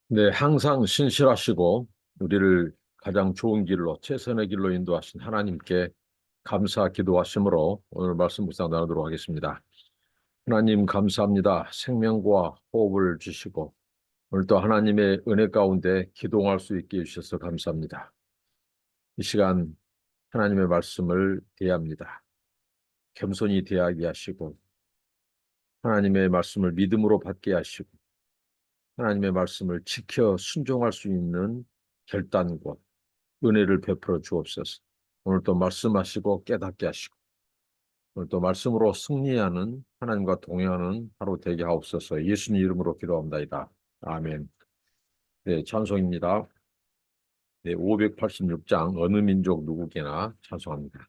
네, 항상 신실하시고 우리를 가장 좋은 길로, 최선의 길로 인도하신 하나님께 감사 기도하심으로 오늘 말씀 묵상 나누도록 하겠습니다. 하나님 감사합니다. 생명과 호흡을 주시고 오늘도 하나님의 은혜 가운데 기도할 수 있게 해주셔서 감사합니다. 이 시간 하나님의 말씀을 대합니다. 겸손히 대하게 하시고 하나님의 말씀을 믿음으로 받게 하시고 하나님의 말씀을 지켜 순종할 수 있는 결단과 은혜를 베풀어 주옵소서. 오늘 또 말씀하시고 깨닫게 하시고 오늘 또 말씀으로 승리하는 하나님과 동행하는 하루 되게 하옵소서. 예수님 이름으로 기도합니다. 아멘. 네, 찬송입니다. 네, 586장 어느 민족 누구게나 찬송합니다.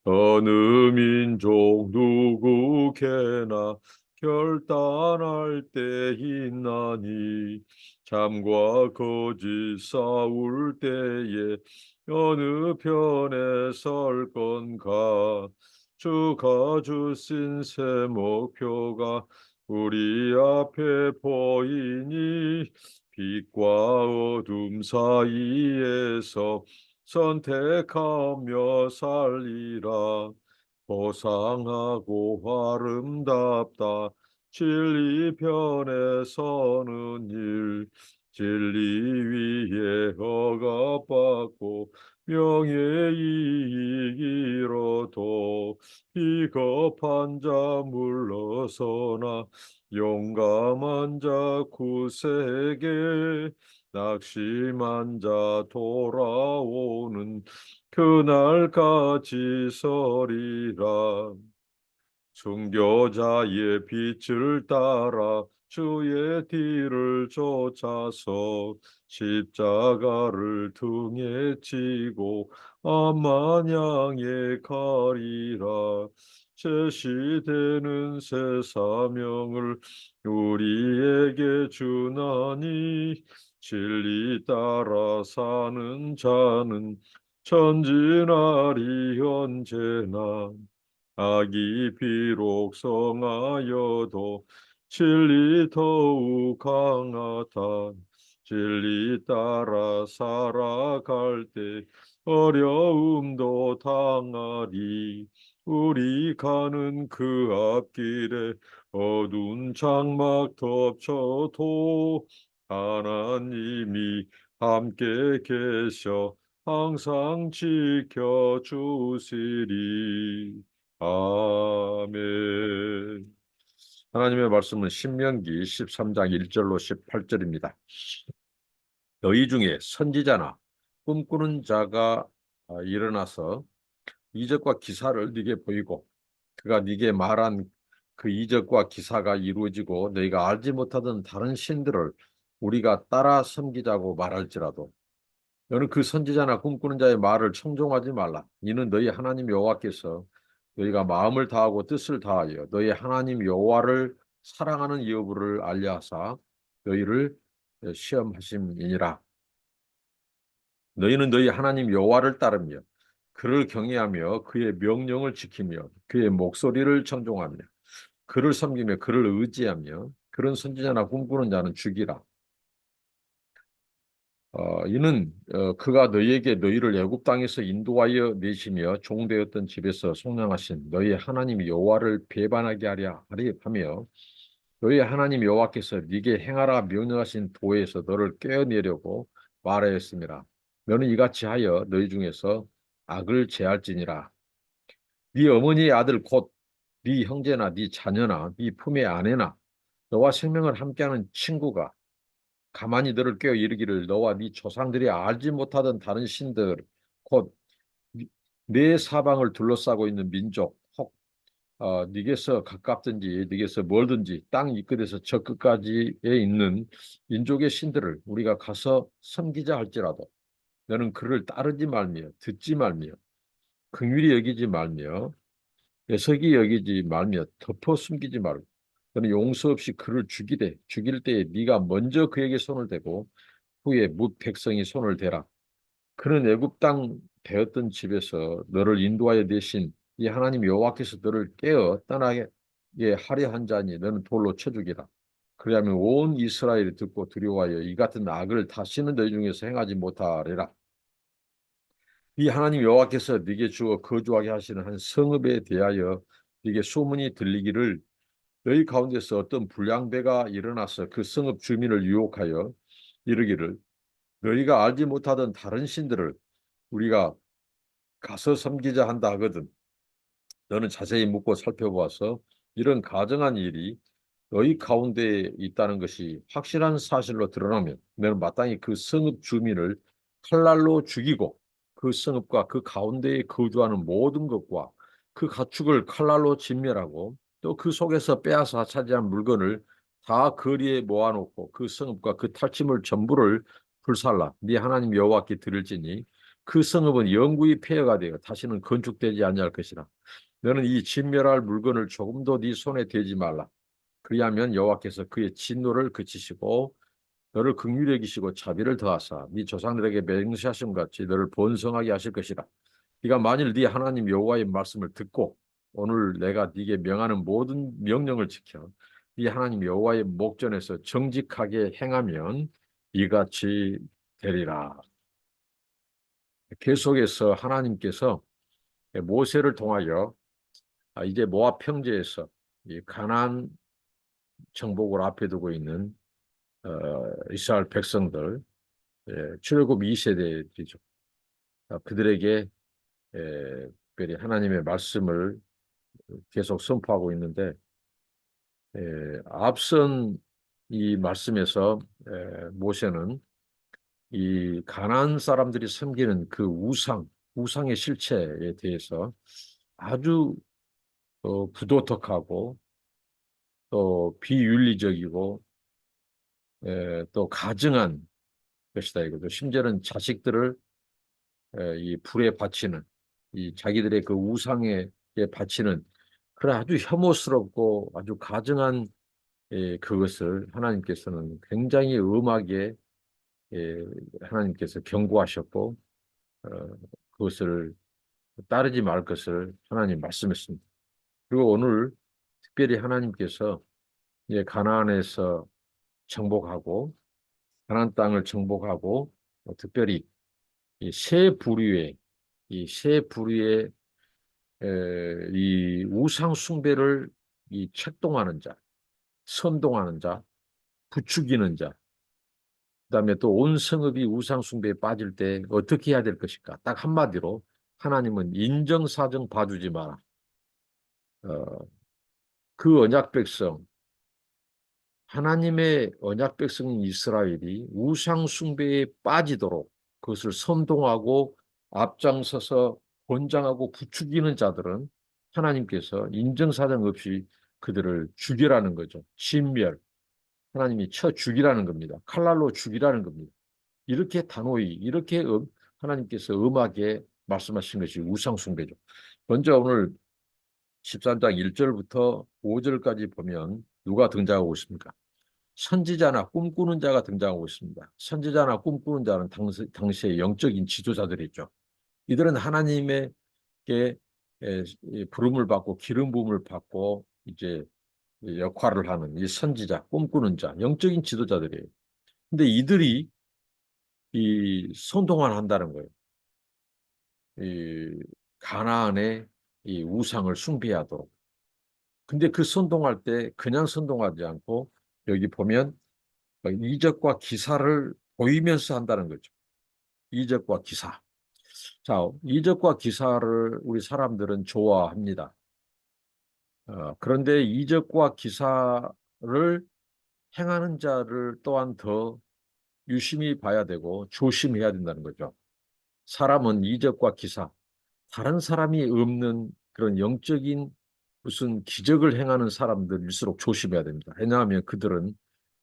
어느 민족 누구게나 결단할 때 있나니 참과 거짓 싸울 때에 어느 편에 설 건가 주가 주신 새 목표가 우리 앞에 보이니 빛과 어둠 사이에서 선택하며 살리라. 보상하고 아름답다. 진리 편에 서는 일. 진리 위에 허가받고 명예이익 이뤄도 비겁한 자 물러서나 용감한 자 굳세게 낙심한 자 돌아오는 그날까지 서리라. 순교자의 빛을 따라 주의 뒤를 쫓아서 십자가를 등에 지고 암만양에 가리라. 제시되는 새 사명을 우리에게 주나니 진리 따라 사는 자는 전진하리 언제나. 악이 비록 성하여도 진리 더욱 강하다. 진리 따라 살아갈 때 어려움도 당하리. 우리 가는 그 앞길에 어두운 장막 덮쳐도 하나님이 함께 계셔 항상 지켜주시리. 아멘. 하나님의 말씀은 신명기 13장 1절로 18절입니다. 너희 중에 선지자나 꿈꾸는 자가 일어나서 이적과 기사를 네게 보이고 그가 네게 말한 그 이적과 기사가 이루어지고 너희가 알지 못하던 다른 신들을 우리가 따라 섬기자고 말할지라도 너는 그 선지자나 꿈꾸는 자의 말을 청종하지 말라. 이는 너희 하나님 여호와께서 너희가 마음을 다하고 뜻을 다하여 너희 하나님 여호와를 사랑하는 여부를 알려하사 너희를 시험하심이니라. 너희는 너희 하나님 여호와를 따르며 그를 경외하며 그의 명령을 지키며 그의 목소리를 청종하며 그를 섬기며 그를 의지하며 그런 선지자나 꿈꾸는 자는 죽이라. 이는 그가 너희에게 너희를 애굽 땅에서 인도하여 내시며 종되었던 집에서 속량하신 너희 하나님 여호와를 배반하게 하려 하며 너희 하나님 여호와께서 네게 행하라 명령하신 도에서 너를 꿰어내려고 말하였습니다. 너는 이같이 하여 너희 중에서 악을 제할지니라. 네 어머니의 아들 곧 네 형제나 네 자녀나 네 품의 아내나 너와 생명을 함께하는 친구가 가만히 너를 깨어 이르기를 너와 네 조상들이 알지 못하던 다른 신들 곧 내 사방을 둘러싸고 있는 민족 혹 네게서 가깝든지 네게서 멀든지 땅 이 끝에서 저 끝까지에 있는 민족의 신들을 우리가 가서 섬기자 할지라도 너는 그를 따르지 말며 듣지 말며 긍휼히 여기지 말며 애석히 여기지 말며 덮어 숨기지 말고 너는 용서 없이 그를 죽일 때에 네가 먼저 그에게 손을 대고 후에 뭇 백성이 손을 대라. 그는 애굽 땅 되었던 집에서 너를 인도하여 내신 이 하나님 여호와께서 너를 깨어 떠나게 하려 한 자니 너는 돌로 쳐 죽이라. 그리하면 온 이스라엘이 듣고 두려워하여 이 같은 악을 다시는 너희 중에서 행하지 못하리라. 이 하나님 여호와께서 네게 주어 거주하게 하시는 한 성읍에 대하여 네게 소문이 들리기를 너희 가운데서 어떤 불량배가 일어나서 그 성읍 주민을 유혹하여 이르기를 너희가 알지 못하던 다른 신들을 우리가 가서 섬기자 한다 하거든. 너는 자세히 묻고 살펴보아서 이런 가정한 일이 너희 가운데 있다는 것이 확실한 사실로 드러나면 너는 마땅히 그 성읍 주민을 칼날로 죽이고 그 성읍과 그 가운데에 거주하는 모든 것과 그 가축을 칼날로 진멸하고 또 그 속에서 빼앗아 차지한 물건을 다 거리에 모아놓고 그 성읍과 그 탈취물 전부를 불살라 네 하나님 여호와께 드릴지니 그 성읍은 영구히 폐허가 되어 다시는 건축되지 아니할 것이라. 너는 이 진멸할 물건을 조금도 네 손에 대지 말라. 그리하면 여호와께서 그의 진노를 그치시고 너를 긍휼히 여기시고 자비를 더하사 네 조상들에게 맹세하신 같이 너를 번성하게 하실 것이라. 네가 만일 네 하나님 여호와의 말씀을 듣고 오늘 내가 네게 명하는 모든 명령을 지켜 네 하나님 여호와의 목전에서 정직하게 행하면 이같이 되리라. 계속해서 하나님께서 모세를 통하여 이제 모압 평지에서 이 가나안 정복을 앞에 두고 있는 이스라엘 백성들 출애굽 2세대이죠. 그들에게 특별히 하나님의 말씀을 계속 선포하고 있는데 앞선 이 말씀에서 모세는 이 가나안 사람들이 섬기는 그 우상의 실체에 대해서 아주 부도덕하고 또 비윤리적이고 또 가증한 것이다 이거죠. 심지어는 자식들을 이 불에 바치는 이 자기들의 그 우상에 바치는 그런 아주 혐오스럽고 아주 가증한 그것을 하나님께서는 굉장히 엄하게 하나님께서 경고하셨고 어, 그것을 따르지 말 것을 하나님 말씀했습니다. 그리고 오늘 특별히 하나님께서 가나안에서 정복하고 가나안 땅을 정복하고 특별히 이 세 부류의 이 우상 숭배를 이 책동하는 자, 선동하는 자, 부추기는 자, 그다음에 또 온 성읍이 우상 숭배에 빠질 때 어떻게 해야 될 것일까? 딱 한마디로 하나님은 인정사정 봐주지 마라. 어, 그 언약 백성, 하나님의 언약 백성인 이스라엘이 우상 숭배에 빠지도록 그것을 선동하고 앞장서서 권장하고 부추기는 자들은 하나님께서 인정사정 없이 그들을 죽이라는 거죠. 진멸. 하나님이 쳐 죽이라는 겁니다. 칼날로 죽이라는 겁니다. 이렇게 단호히 이렇게 하나님께서 엄하게 말씀하신 것이 우상 숭배죠. 먼저 오늘 13장 1절부터 5절까지 보면 누가 등장하고 있습니까? 선지자나 꿈꾸는 자가 등장하고 있습니다. 선지자나 꿈꾸는 자는 당시의 영적인 지도자들이죠. 이들은 하나님에게 부름을 받고 기름 부음을 받고 이제 역할을 하는 이 선지자, 꿈꾸는 자, 영적인 지도자들이에요. 근데 이들이 이 선동을 한다는 거예요. 이 가나안의 이 우상을 숭배하도록. 근데 그 선동할 때 그냥 선동하지 않고 여기 보면 이적과 기사를 보이면서 한다는 거죠. 이적과 기사. 자, 이적과 기사를 우리 사람들은 좋아합니다. 그런데 이적과 기사를 행하는 자를 또한 더 유심히 봐야 되고 조심해야 된다는 거죠. 사람은 이적과 기사, 다른 사람이 없는 그런 영적인 무슨 기적을 행하는 사람들일수록 조심해야 됩니다. 왜냐하면 그들은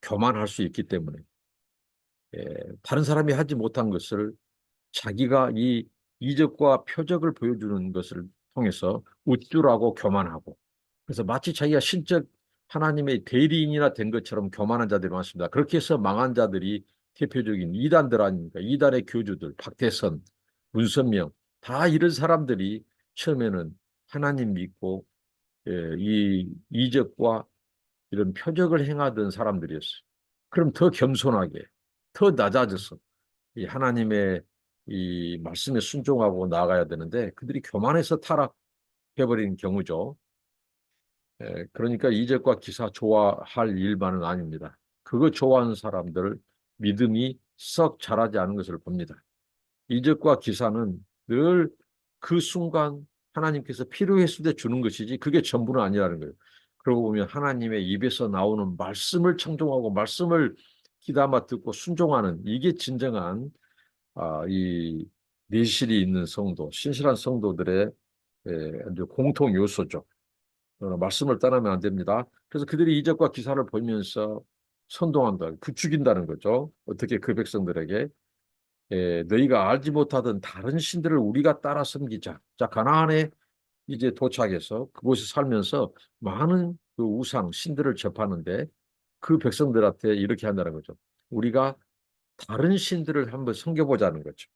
교만할 수 있기 때문에 다른 사람이 하지 못한 것을 자기가 이 이적과 표적을 보여주는 것을 통해서 우쭐하고 교만하고 그래서 마치 자기가 신적 하나님의 대리인이나 된 것처럼 교만한 자들이 많습니다. 그렇게 해서 망한 자들이 대표적인 이단들 아닙니까? 이단의 교주들, 박태선, 문선명 다 이런 사람들이 처음에는 하나님 믿고 이 이적과 이런 표적을 행하던 사람들이었어요. 그럼 더 겸손하게, 더 낮아져서 이 하나님의 이 말씀에 순종하고 나아가야 되는데 그들이 교만해서 타락해버린 경우죠. 그러니까 이적과 기사 좋아할 일만은 아닙니다. 그거 좋아하는 사람들 믿음이 썩 자라지 않은 것을 봅니다. 이적과 기사는 늘 그 순간 하나님께서 필요했을 때 주는 것이지 그게 전부는 아니라는 거예요. 그러고 보면 하나님의 입에서 나오는 말씀을 청종하고 말씀을 귀담아 듣고 순종하는 이게 진정한 이 내실이 있는 성도, 신실한 성도들의 아주 공통 요소죠. 말씀을 따르면 안 됩니다. 그래서 그들이 이적과 기사를 보면서 선동한다, 부추긴다는 거죠. 어떻게 그 백성들에게 너희가 알지 못하던 다른 신들을 우리가 따라 섬기자. 자, 가나안에 이제 도착해서 그곳에 살면서 많은 그 우상 신들을 접하는데 그 백성들한테 이렇게 한다는 거죠. 우리가 다른 신들을 한번 섬겨보자는 거죠.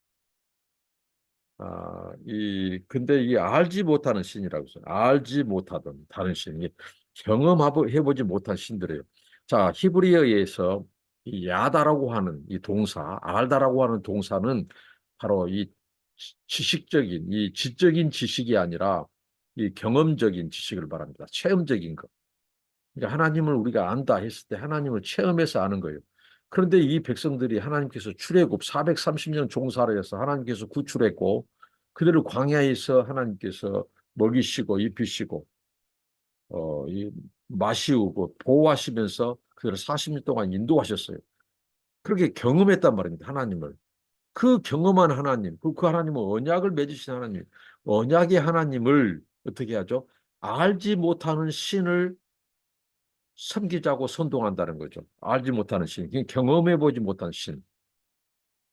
근데 이 알지 못하는 신이라고 해서 알지 못하던 다른 신, 경험해보지 못한 신들이에요. 자, 히브리어에서 이 야다라고 하는 이 동사, 알다라고 하는 동사는 바로 이 지식적인, 이 지적인 지식이 아니라 이 경험적인 지식을 말합니다. 체험적인 것. 그러니까 하나님을 우리가 안다 했을 때 하나님을 체험해서 아는 거예요. 그런데 이 백성들이 하나님께서 출애굽 430년 종사를 해서 하나님께서 구출했고 그들을 광야에서 하나님께서 먹이시고 입히시고 이 마시우고 보호하시면서 그들을 40년 동안 인도하셨어요. 그렇게 경험했단 말입니다. 하나님을. 그 경험한 하나님, 그 하나님은 언약을 맺으신 하나님, 언약의 하나님을 어떻게 하죠? 알지 못하는 신을 섬기자고 선동한다는 거죠. 알지 못하는 신, 경험해보지 못한 신.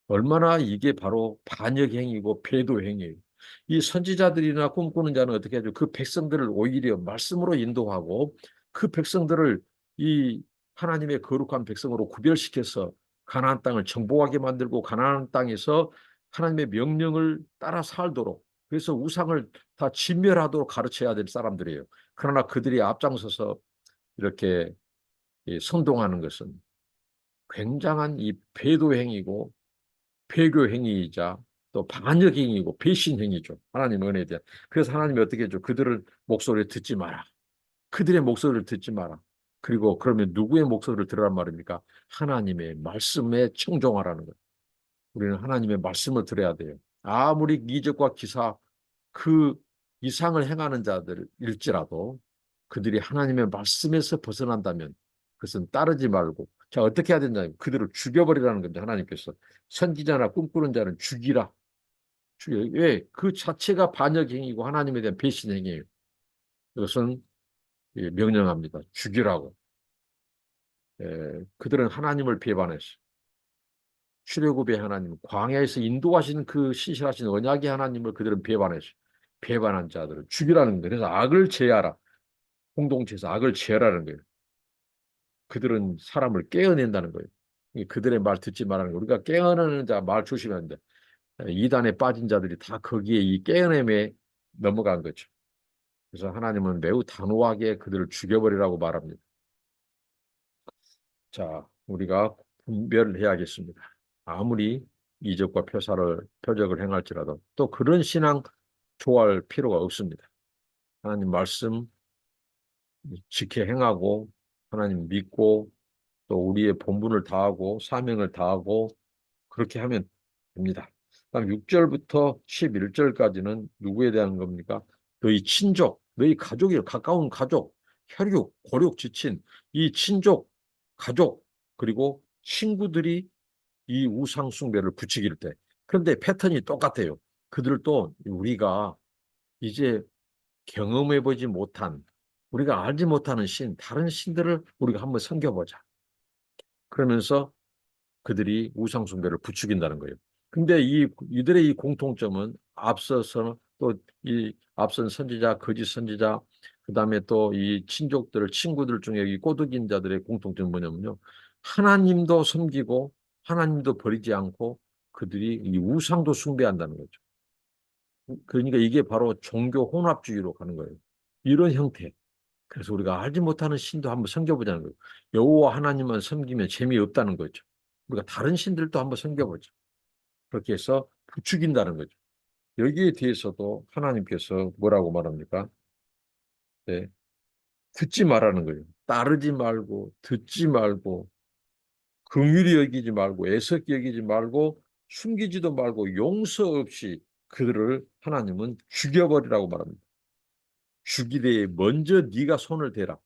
얼마나 이게 바로 반역행위고 배도행위예요. 이 선지자들이나 꿈꾸는 자는 어떻게 하죠? 그 백성들을 오히려 말씀으로 인도하고 그 백성들을 이 하나님의 거룩한 백성으로 구별시켜서 가나안 땅을 정복하게 만들고 가나안 땅에서 하나님의 명령을 따라 살도록 그래서 우상을 다 진멸하도록 가르쳐야 될 사람들이에요. 그러나 그들이 앞장서서 이렇게 선동하는 것은 굉장한 이 배도 행위고 배교 행위이자 또 반역 행위고 배신 행위죠. 하나님 은혜에 대한. 그래서 하나님이 어떻게 해줘? 그들을 목소리를 듣지 마라. 그들의 목소리를 듣지 마라. 그리고 그러면 누구의 목소리를 들으란 말입니까? 하나님의 말씀에 청종하라는 거예요. 우리는 하나님의 말씀을 들어야 돼요. 아무리 이적과 기사 그 이상을 행하는 자들일지라도 그들이 하나님의 말씀에서 벗어난다면 그것은 따르지 말고 자 어떻게 해야 되냐 그들을 죽여버리라는 겁니다. 하나님께서 선지자나 꿈꾸는 자는 죽이라. 죽여. 왜? 그 자체가 반역행위고 하나님에 대한 배신행위예요. 이것은 명령합니다. 죽이라고. 그들은 하나님을 배반했어. 출애굽의 하나님, 광야에서 인도하시는 그 신실하신 언약의 하나님을 그들은 배반했어. 배반한 자들을 죽이라는 거예요. 그래서 악을 제하라. 공동체에서 악을 제하라는 거예요. 그들은 사람을 깨어낸다는 거예요. 그들의 말 듣지 말라는 거예요. 우리가 깨어내는 자 말 조심해야 하는데 이단에 빠진 자들이 다 거기에 이 깨어냄에 넘어간 거죠. 그래서 하나님은 매우 단호하게 그들을 죽여버리라고 말합니다. 자, 우리가 분별해야겠습니다. 아무리 이적과 표적을 행할지라도 또 그런 신앙 좋아할 필요가 없습니다. 하나님 말씀 지켜 행하고 하나님 믿고 또 우리의 본분을 다하고 사명을 다하고 그렇게 하면 됩니다. 그다음 6절부터 11절까지는 누구에 대한 겁니까? 너희 친족, 너희 가족이 가까운 가족, 혈육, 고륙, 지친 이 친족, 가족 그리고 친구들이 이 우상 숭배를 부추길 때 그런데 패턴이 똑같아요. 그들도 우리가 이제 경험해보지 못한 우리가 알지 못하는 신, 다른 신들을 우리가 한번 섬겨보자. 그러면서 그들이 우상 숭배를 부추긴다는 거예요. 근데 이들의 이 공통점은 앞서서 또 이 앞선 선지자, 거짓 선지자, 그다음에 또 이 친구들 중에 이 꼬드긴 자들의 공통점은 뭐냐면요. 하나님도 섬기고 하나님도 버리지 않고 그들이 이 우상도 숭배한다는 거죠. 그러니까 이게 바로 종교 혼합주의로 가는 거예요. 이런 형태. 그래서 우리가 알지 못하는 신도 한번 섬겨보자는 거예요. 여호와 하나님만 섬기면 재미없다는 거죠. 우리가 다른 신들도 한번 섬겨보자. 그렇게 해서 부추긴다는 거죠. 여기에 대해서도 하나님께서 뭐라고 말합니까? 네, 듣지 말라는 거예요. 따르지 말고 듣지 말고 긍휼히 여기지 말고 애석히 여기지 말고 숨기지도 말고 용서 없이 그들을 하나님은 죽여버리라고 말합니다. 죽이되 먼저 네가 손을 대라.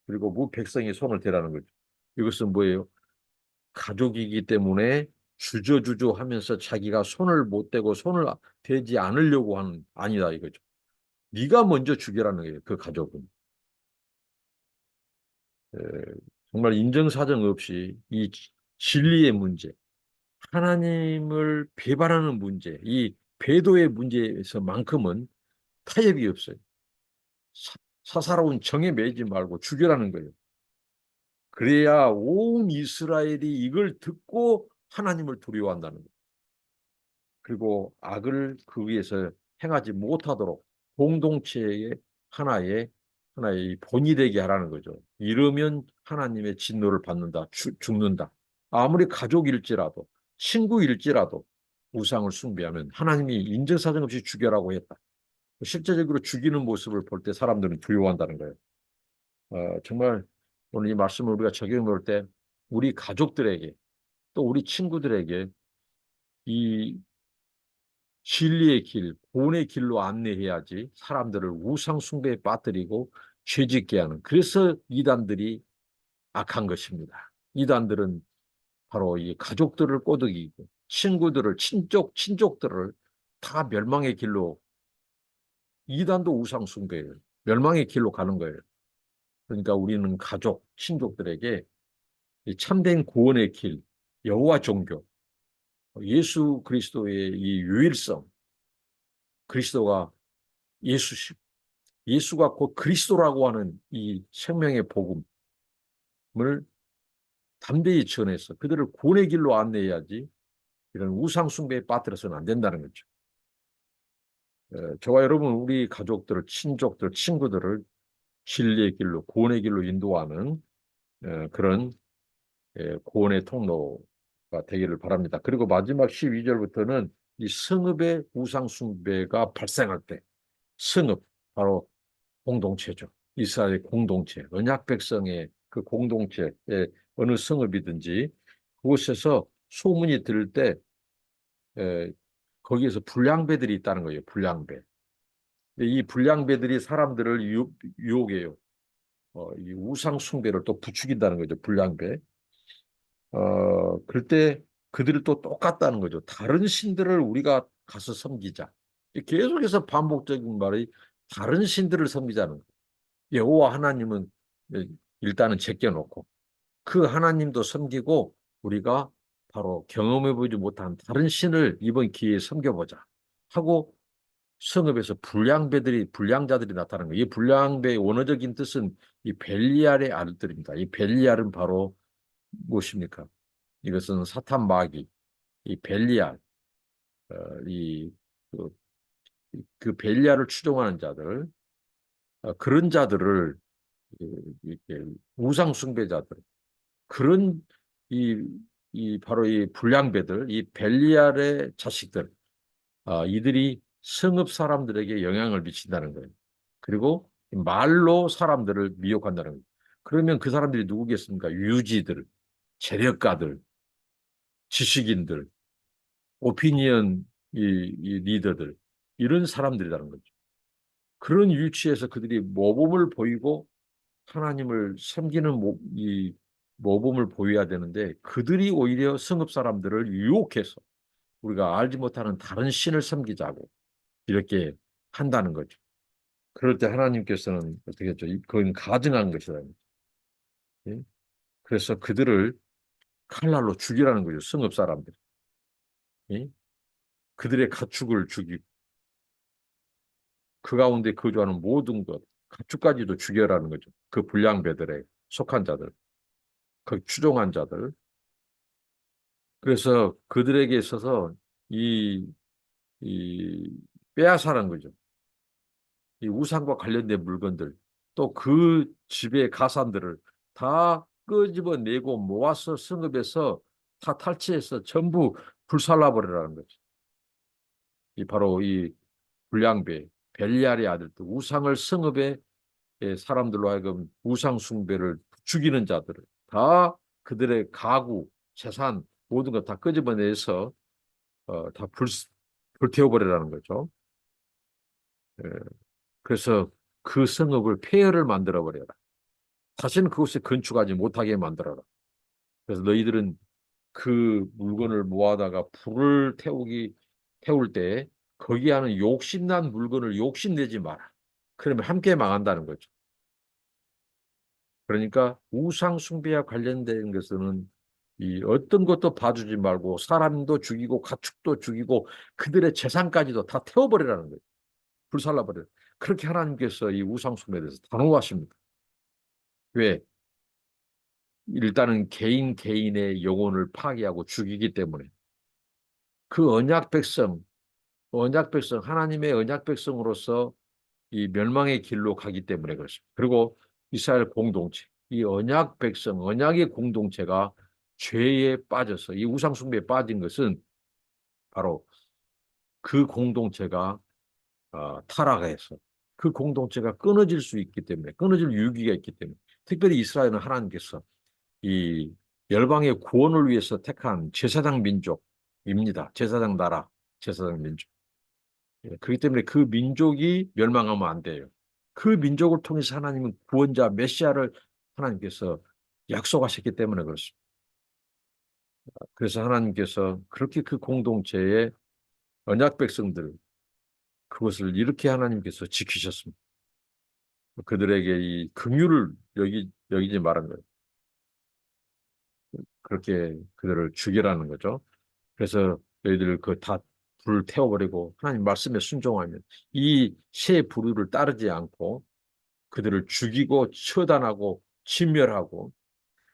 그리고 무 백성이 손을 대라는 거죠. 이것은 뭐예요? 가족이기 때문에 주저주저 하면서 자기가 손을 못 대고 손을 대지 않으려고 하는 아니다 이거죠. 네가 먼저 죽여라는 거예요. 그 가족은. 에, 정말 인정사정 없이 이 진리의 문제, 하나님을 배반하는 문제, 이 배도의 문제에서만큼은 타협이 없어요. 사사로운 정에 매지 말고 죽여라는 거예요. 그래야 온 이스라엘이 이걸 듣고 하나님을 두려워한다는 거예요. 그리고 악을 그 위에서 행하지 못하도록 공동체의 하나의 본이 되게 하라는 거죠. 이러면 하나님의 진노를 받는다, 죽는다. 아무리 가족일지라도 친구일지라도 우상을 숭배하면 하나님이 인정사정 없이 죽여라고 했다. 실제적으로 죽이는 모습을 볼 때 사람들은 두려워한다는 거예요. 정말 오늘 이 말씀을 우리가 적용해 볼 때 우리 가족들에게 또 우리 친구들에게 이 진리의 길, 구원의 길로 안내해야지 사람들을 우상 숭배에 빠뜨리고 죄짓게 하는 그래서 이단들이 악한 것입니다. 이단들은 바로 이 가족들을 꼬드기고 친구들을 친족들을 다 멸망의 길로 이단도 우상 숭배예요. 멸망의 길로 가는 거예요. 그러니까 우리는 가족, 친족들에게 이 참된 구원의 길, 여호와 종교, 예수 그리스도의 이 유일성, 그리스도가 예수십, 예수가 곧 그리스도라고 하는 이 생명의 복음을 담대히 전해서 그들을 구원의 길로 안내해야지 이런 우상 숭배에 빠뜨려서는 안 된다는 거죠. 저와 여러분 우리 가족들을 친족들 친구들을 진리의 길로 구원의 길로 인도하는 그런 구원의 통로가 되기를 바랍니다. 그리고 마지막 12절부터는 이 성읍의 우상 숭배가 발생할 때 성읍 바로 공동체죠. 이스라엘 공동체, 언약 백성의 그 공동체의 어느 성읍이든지 그곳에서 소문이 들을 때 거기에서 불량배들이 있다는 거예요. 불량배. 이 불량배들이 사람들을 유혹해요. 이 우상 숭배를 또 부추긴다는 거죠. 불량배. 그럴 때 그들이 또 똑같다는 거죠. 다른 신들을 우리가 가서 섬기자. 계속해서 반복적인 말이 다른 신들을 섬기자는 거예요. 여호와 하나님은 일단은 제껴놓고 그 하나님도 섬기고 우리가 바로 경험해보지 못한 다른 신을 이번 기회에 섬겨보자 하고 성읍에서 불량자들이 나타나는 거예요. 이 불량배의 원어적인 뜻은 이 벨리알의 아들들입니다. 이 벨리알은 바로 무엇입니까? 이것은 사탄 마귀, 이 벨리알, 어, 이, 그, 그 벨리알을 추종하는 자들, 그런 자들을 이렇게 우상 숭배자들, 그런 이, 이 바로 이 불량배들, 이 벨리알의 자식들, 이들이 성읍 사람들에게 영향을 미친다는 거예요. 그리고 말로 사람들을 미혹한다는 거예요. 그러면 그 사람들이 누구겠습니까? 유지들, 재력가들, 지식인들, 오피니언 이 리더들 이런 사람들이라는 거죠. 그런 위치에서 그들이 모범을 보이고 하나님을 섬기는 이 모범을 보여야 되는데 그들이 오히려 성읍 사람들을 유혹해서 우리가 알지 못하는 다른 신을 섬기자고 이렇게 한다는 거죠. 그럴 때 하나님께서는 어떻게 했죠? 그건 가증한 것이다. 예? 그래서 그들을 칼날로 죽이라는 거죠. 성읍 사람들. 예? 그들의 가축을 죽이고 그 가운데 거주하는 모든 것, 가축까지도 죽여라는 거죠. 그 불량배들에 속한 자들, 그 추종한 자들. 그래서 그들에게 있어서 이, 이 빼앗아라는 거죠. 이 우상과 관련된 물건들. 또 그 집의 가산들을 다 끄집어내고 모아서 성읍에서 다 탈취해서 전부 불살라버리라는 거죠. 이 바로 이 불량배 벨리알의 아들들 우상을 성읍에 사람들로 하여금 우상 숭배를 죽이는 자들을 다 그들의 가구, 재산 모든 것 다 끄집어내서 다 불태워버리라는 거죠. 예, 그래서 그 성읍을 폐허를 만들어버려라. 다시는 그곳에 건축하지 못하게 만들어라. 그래서 너희들은 그 물건을 모아다가 불을 태울 때 거기 하는 욕심난 물건을 욕심내지 마라. 그러면 함께 망한다는 거죠. 그러니까 우상 숭배와 관련된 것은 이 어떤 것도 봐주지 말고 사람도 죽이고 가축도 죽이고 그들의 재산까지도 다 태워버리라는 거예요. 불살라버려. 그렇게 하나님께서 이 우상 숭배에 대해서 단호하십니다. 왜? 일단은 개인 개인의 영혼을 파괴하고 죽이기 때문에 그 언약 백성 하나님의 언약 백성으로서 이 멸망의 길로 가기 때문에 그렇습니다. 그리고 이스라엘 공동체, 이 언약 백성, 언약의 공동체가 죄에 빠져서 이 우상 숭배에 빠진 것은 바로 그 공동체가 타락해서 그 공동체가 끊어질 수 있기 때문에 끊어질 유기가 있기 때문에 특별히 이스라엘은 하나님께서 이 열방의 구원을 위해서 택한 제사장 민족입니다. 제사장 나라, 제사장 민족. 그렇기 때문에 그 민족이 멸망하면 안 돼요. 그 민족을 통해서 하나님은 구원자 메시아를 하나님께서 약속하셨기 때문에 그렇습니다. 그래서 하나님께서 그렇게 그 공동체의 언약 백성들 그것을 이렇게 하나님께서 지키셨습니다. 그들에게 이 긍휼을 여기지 말은 거예요. 그렇게 그들을 죽이라는 거죠. 그래서 너희들 그 다 불을 태워버리고 하나님 말씀에 순종하면 이 새 부류를 따르지 않고 그들을 죽이고 처단하고 진멸하고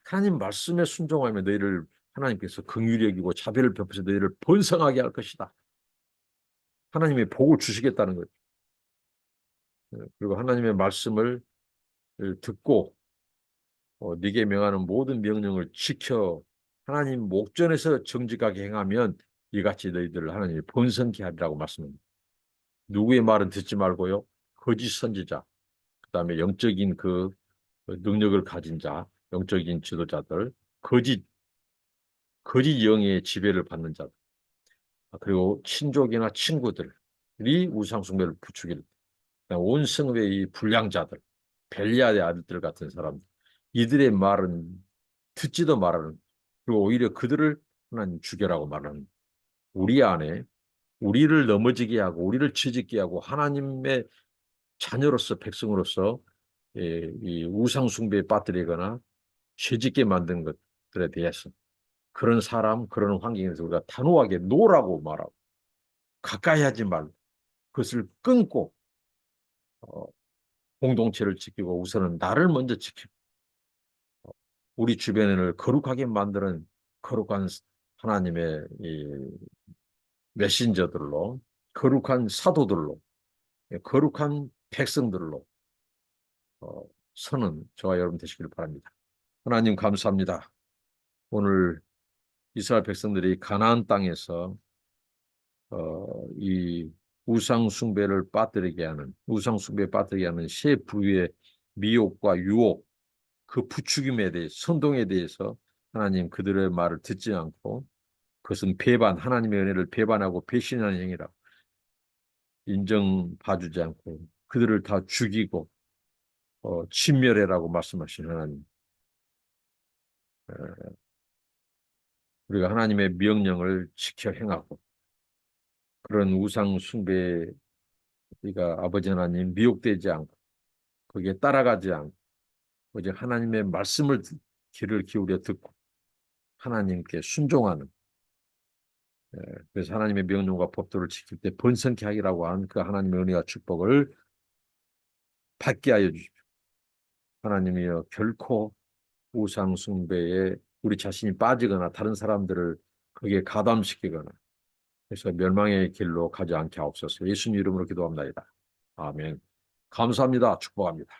하나님 말씀에 순종하면 너희를 하나님께서 긍휼히 여기고 자비를 베푸셔서 너희를 번성하게 할 것이다. 하나님의 복을 주시겠다는 거죠. 그리고 하나님의 말씀을 듣고 네게 명하는 모든 명령을 지켜 하나님 목전에서 정직하게 행하면 이같이 너희들을 하나님이 번성케 하리라고 말씀합니다. 누구의 말은 듣지 말고요. 거짓 선지자, 그다음에 영적인 그 능력을 가진 자, 영적인 지도자들, 거짓 영의 지배를 받는 자들, 그리고 친족이나 친구들이 우상 숭배를 부추길 온 성읍의 이 불량자들, 벨리아의 아들들 같은 사람들, 이들의 말은 듣지도 말하는, 그리고 오히려 그들을 하나님 죽여라고 말하는 우리 안에 우리를 넘어지게 하고 우리를 치짓게 하고 하나님의 자녀로서 백성으로서 이 우상 숭배에 빠뜨리거나 죄짓게 만든 것들에 대해서 그런 사람, 그런 환경에서 우리가 단호하게 노라고 말하고 가까이 하지 말고 그것을 끊고 어, 공동체를 지키고 우선은 나를 먼저 지키고 우리 주변을 거룩하게 만드는 거룩한 하나님의 이 메신저들로 거룩한 사도들로 거룩한 백성들로 서는 저와 여러분 되시길 바랍니다. 하나님 감사합니다. 오늘 이스라엘 백성들이 가나안 땅에서 이 우상 숭배를 빠뜨리게 하는 우상 숭배에 빠뜨리게 하는 세 부류의 미혹과 유혹 그 부추김에 대해 선동에 대해서 하나님 그들의 말을 듣지 않고 그것은 배반 하나님의 은혜를 배반하고 배신하는 행위라 인정봐주지 않고 그들을 다 죽이고 진멸해라고 말씀하신 하나님 우리가 하나님의 명령을 지켜 행하고 그런 우상 숭배가 아버지 하나님 미혹되지 않고 거기에 따라가지 않고 오직 하나님의 말씀을 귀를 기울여 듣고 하나님께 순종하는 그래서 하나님의 명령과 법도를 지킬 때 번성케 하기라고 한 그 하나님의 은혜와 축복을 받게 하여 주십시오. 하나님이여 결코 우상 숭배에 우리 자신이 빠지거나 다른 사람들을 거기에 가담시키거나 그래서 멸망의 길로 가지 않게 하옵소서. 예수님 이름으로 기도합니다. 아멘. 감사합니다. 축복합니다.